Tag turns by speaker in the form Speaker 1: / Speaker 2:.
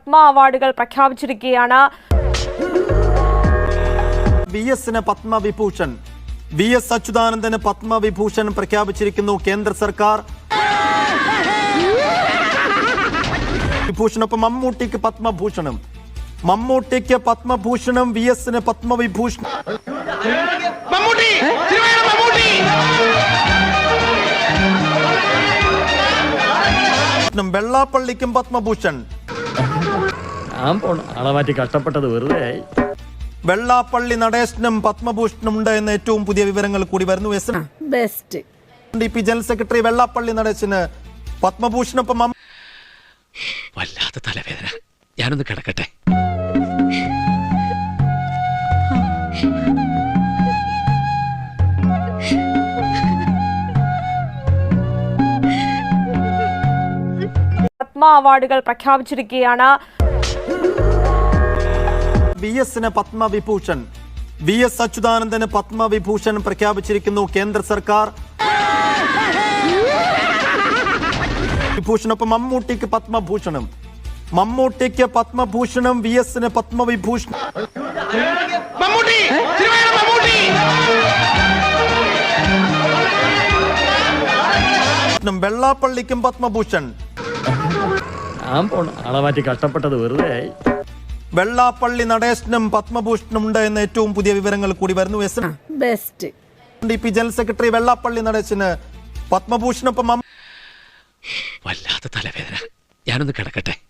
Speaker 1: പത്മ അവാർഡുകൾ പ്രഖ്യാപിച്ചിരിക്കുകയാണ്.
Speaker 2: VSന് പത്മവിഭൂഷൺ, VS അച്യുതാനന്ദന് പത്മവിഭൂഷൺ പ്രഖ്യാപിച്ചിരിക്കുന്നു കേന്ദ്ര സർക്കാർ. വിഭൂഷണൊപ്പം മമ്മൂട്ടിക്ക് പത്മഭൂഷണം, മമ്മൂട്ടിക്ക് പത്മഭൂഷണം, VSന് പത്മവിഭൂഷൺ. വെള്ളാപ്പള്ളിക്കും പത്മഭൂഷൺ.
Speaker 3: കഷ്ടപ്പെട്ടത് വെറുതെ.
Speaker 2: വെള്ളാപ്പള്ളി നടേശനും പത്മഭൂഷണം ഉണ്ട് എന്ന ഏറ്റവും പുതിയ വിവരങ്ങൾ കൂടി വരുന്നു. DP ജനറൽ സെക്രട്ടറി വെള്ളാപ്പള്ളി നടേശന് പത്മഭൂഷണൊപ്പം
Speaker 3: വല്ലാത്ത തലവേദന. ഞാനൊന്ന് കിടക്കട്ടെ.
Speaker 1: പത്മ അവാർഡുകൾ പ്രഖ്യാപിച്ചിരിക്കുകയാണ്.
Speaker 2: VSന് പത്മവിഭൂഷൺ, VS അച്യുതാനന്ദന് പത്മവിഭൂഷൺ പ്രഖ്യാപിച്ചിരിക്കുന്നു കേന്ദ്ര സർക്കാർ. വിഭൂഷണൊപ്പം മമ്മൂട്ടിക്ക് പത്മഭൂഷണം, മമ്മൂട്ടിക്ക് പത്മഭൂഷണം, VSന് പത്മവിഭൂഷൺ. വെള്ളാപ്പള്ളിക്കും പത്മഭൂഷൺ.
Speaker 3: കഷ്ടപ്പെട്ടത് വെറുതെ.
Speaker 2: വെള്ളാപ്പള്ളി നടേശനും പത്മഭൂഷണം ഉണ്ട് എന്ന ഏറ്റവും പുതിയ വിവരങ്ങൾ കൂടി വരുന്നു. DP ജനറൽ സെക്രട്ടറി വെള്ളാപ്പള്ളി നടേശന് പത്മഭൂഷണൊപ്പം
Speaker 3: വല്ലാത്ത തലവേദന. ഞാനൊന്ന് കിടക്കട്ടെ.